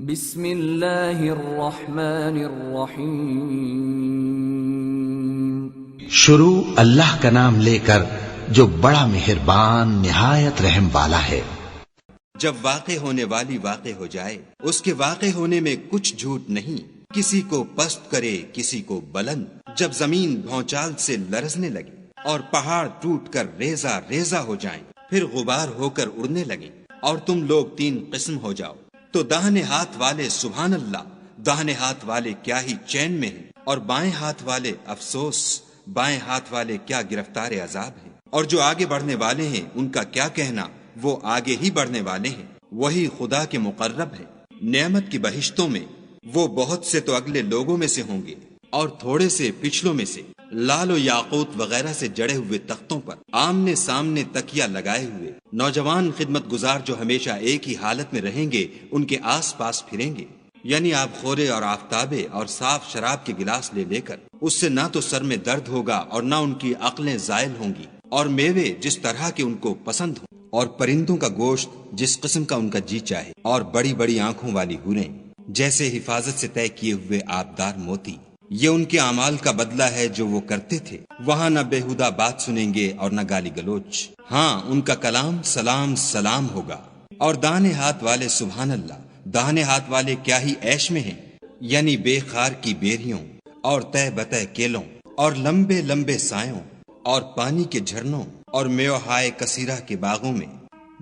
بسم اللہ الرحمن الرحیم۔ شروع اللہ کا نام لے کر جو بڑا مہربان نہایت رحم والا ہے۔ جب واقع ہونے والی واقع ہو جائے، اس کے واقع ہونے میں کچھ جھوٹ نہیں، کسی کو پست کرے کسی کو بلند۔ جب زمین بھونچال سے لرزنے لگے اور پہاڑ ٹوٹ کر ریزہ ریزہ ہو جائیں، پھر غبار ہو کر اڑنے لگیں اور تم لوگ تین قسم ہو جاؤ، تو داہنے ہاتھ والے سبحان اللہ، داہنے ہاتھ والے کیا ہی چین میں ہیں، اور بائیں ہاتھ والے افسوس، بائیں ہاتھ والے کیا گرفتار عذاب ہیں۔ اور جو آگے بڑھنے والے ہیں ان کا کیا کہنا، وہ آگے ہی بڑھنے والے ہیں، وہی خدا کے مقرب ہیں۔ نعمت کی بہشتوں میں وہ بہت سے تو اگلے لوگوں میں سے ہوں گے اور تھوڑے سے پچھلوں میں سے، لال و یاقوت وغیرہ سے جڑے ہوئے تختوں پر آمنے سامنے تکیہ لگائے ہوئے نوجوان خدمت گزار جو ہمیشہ ایک ہی حالت میں رہیں گے، ان کے آس پاس پھریں گے، یعنی آب خورے اور آفتابے اور صاف شراب کے گلاس لے کر۔ اس سے نہ تو سر میں درد ہوگا اور نہ ان کی عقلیں زائل ہوں گی، اور میوے جس طرح کے ان کو پسند ہوں، اور پرندوں کا گوشت جس قسم کا ان کا جی چاہے، اور بڑی بڑی آنکھوں والی حوریں جیسے حفاظت سے طے کیے ہوئے آبدار موتی۔ یہ ان کے اعمال کا بدلہ ہے جو وہ کرتے تھے۔ وہاں نہ بےہودہ بات سنیں گے اور نہ گالی گلوچ، ہاں ان کا کلام سلام سلام ہوگا۔ اور داہنے ہاتھ والے سبحان اللہ، داہنے ہاتھ والے کیا ہی عیش میں ہیں، یعنی بے خار کی بیریوں اور تہ بتہ کیلوں اور لمبے لمبے سایوں اور پانی کے جھرنوں اور میوہائے کثیرہ کے باغوں میں،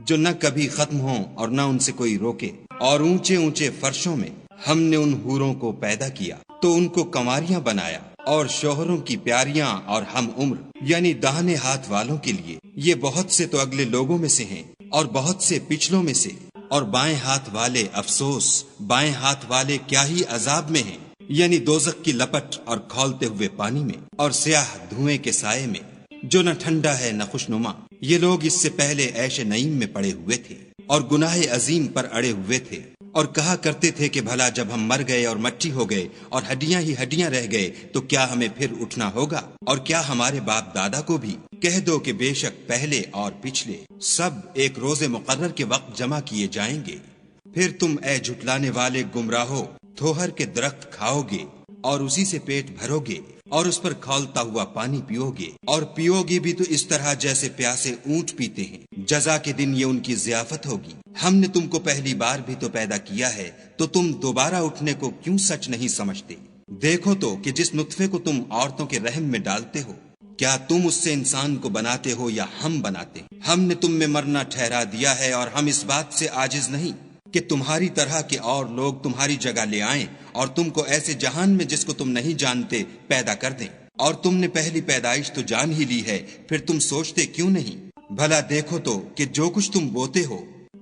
جو نہ کبھی ختم ہوں اور نہ ان سے کوئی روکے۔ اور اونچے اونچے فرشوں میں ہم نے ان حوروں کو پیدا کیا تو ان کو کنواریاں بنایا، اور شوہروں کی پیاریاں اور ہم عمر، یعنی داہنے ہاتھ والوں کے لیے یہ بہت سے تو اگلے لوگوں میں سے ہیں اور بہت سے پچھلوں میں سے۔ اور بائیں ہاتھ والے افسوس، بائیں ہاتھ والے کیا ہی عذاب میں ہیں، یعنی دوزخ کی لپٹ اور کھولتے ہوئے پانی میں اور سیاہ دھوئیں کے سائے میں، جو نہ ٹھنڈا ہے نہ خوشنما۔ یہ لوگ اس سے پہلے عیش نعیم میں پڑے ہوئے تھے اور گناہ عظیم پر اڑے ہوئے تھے، اور کہا کرتے تھے کہ بھلا جب ہم مر گئے اور مٹی ہو گئے اور ہڈیاں ہی ہڈیاں رہ گئے تو کیا ہمیں پھر اٹھنا ہوگا؟ اور کیا ہمارے باپ دادا کو بھی؟ کہہ دو کہ بے شک پہلے اور پچھلے سب ایک روز مقرر کے وقت جمع کیے جائیں گے۔ پھر تم اے جھٹلانے والے گمراہو تھوہر کے درخت کھاؤ گے اور اسی سے پیٹ بھرو گے اور اس پر کھولتا ہوا پانی پیو گے، اور پیو گے بھی تو اس طرح جیسے پیاسے اونٹ پیتے ہیں۔ جزا کے دن یہ ان کی ضیافت ہوگی۔ ہم نے تم کو پہلی بار بھی تو پیدا کیا ہے، تو تم دوبارہ اٹھنے کو کیوں سچ نہیں سمجھتے؟ دیکھو تو کہ جس نطفے کو تم عورتوں کے رحم میں ڈالتے ہو، کیا تم اس سے انسان کو بناتے ہو یا ہم بناتے ہیں؟ ہم نے تم میں مرنا ٹھہرا دیا ہے، اور ہم اس بات سے عاجز نہیں کہ تمہاری طرح کے اور لوگ تمہاری جگہ لے آئیں اور تم کو ایسے جہان میں جس کو تم نہیں جانتے پیدا کر دیں۔ اور تم نے پہلی پیدائش تو جان ہی لی ہے، پھر تم سوچتے کیوں نہیں؟ بھلا دیکھو تو کہ جو کچھ تم بوتے ہو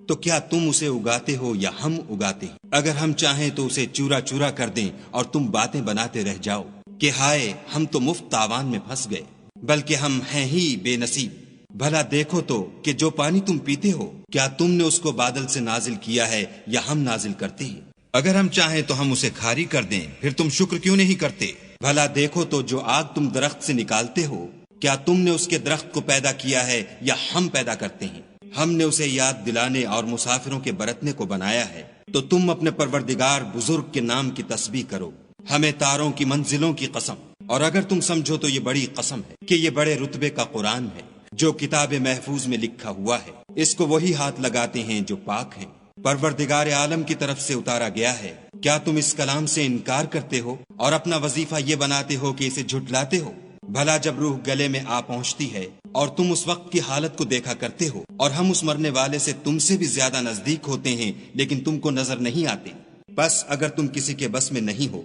تو کیا تم اسے اگاتے ہو یا ہم اگاتے ہیں؟ اگر ہم چاہیں تو اسے چورا چورا کر دیں اور تم باتیں بناتے رہ جاؤ کہ ہائے ہم تو مفت تاوان میں پھنس گئے، بلکہ ہم ہیں ہی بے نصیب۔ بھلا دیکھو تو کہ جو پانی تم پیتے ہو کیا تم نے اس کو بادل سے نازل کیا ہے یا ہم نازل کرتے ہیں؟ اگر ہم چاہیں تو ہم اسے کھاری کر دیں، پھر تم شکر کیوں نہیں کرتے؟ بھلا دیکھو تو جو آگ تم درخت سے نکالتے ہو کیا تم نے اس کے درخت کو پیدا کیا ہے یا ہم پیدا کرتے ہیں؟ ہم نے اسے یاد دلانے اور مسافروں کے برتنے کو بنایا ہے، تو تم اپنے پروردگار بزرگ کے نام کی تسبیح کرو۔ ہمیں تاروں کی منزلوں کی قسم، اور اگر تم سمجھو تو یہ بڑی قسم ہے کہ یہ بڑے رتبے کا قرآن ہے جو کتاب محفوظ میں لکھا ہوا ہے، اس کو وہی ہاتھ لگاتے ہیں جو پاک ہیں، پروردگار عالم کی طرف سے اتارا گیا ہے۔ کیا تم اس کلام سے انکار کرتے ہو اور اپنا وظیفہ یہ بناتے ہو کہ اسے جھٹلاتے ہو؟ بھلا جب روح گلے میں آ پہنچتی ہے اور تم اس وقت کی حالت کو دیکھا کرتے ہو، اور ہم اس مرنے والے سے تم سے بھی زیادہ نزدیک ہوتے ہیں لیکن تم کو نظر نہیں آتے۔ بس اگر تم کسی کے بس میں نہیں ہو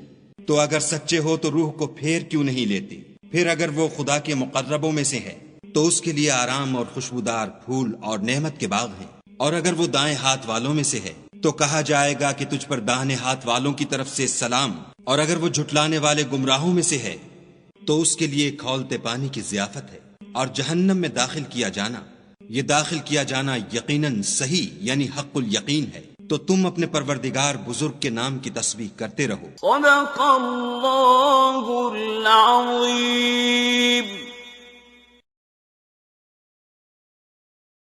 تو اگر سچے ہو تو روح کو پھیر کیوں نہیں لیتے؟ پھر اگر وہ خدا کے مقربوں میں سے ہے تو اس کے لیے آرام اور خوشبودار پھول اور نعمت کے باغ ہیں، اور اگر وہ دائیں ہاتھ والوں میں سے ہے تو کہا جائے گا کہ تجھ پر داہنے ہاتھ والوں کی طرف سے سلام، اور اگر وہ جھٹلانے والے گمراہوں میں سے ہے تو اس کے لیے کھولتے پانی کی ضیافت ہے۔ اور جہنم میں داخل کیا جانا، یہ داخل کیا جانا یقیناً صحیح یعنی حق الیقین ہے، تو تم اپنے پروردگار بزرگ کے نام کی تسبیح کرتے رہو۔ صدق اللہ العظیم۔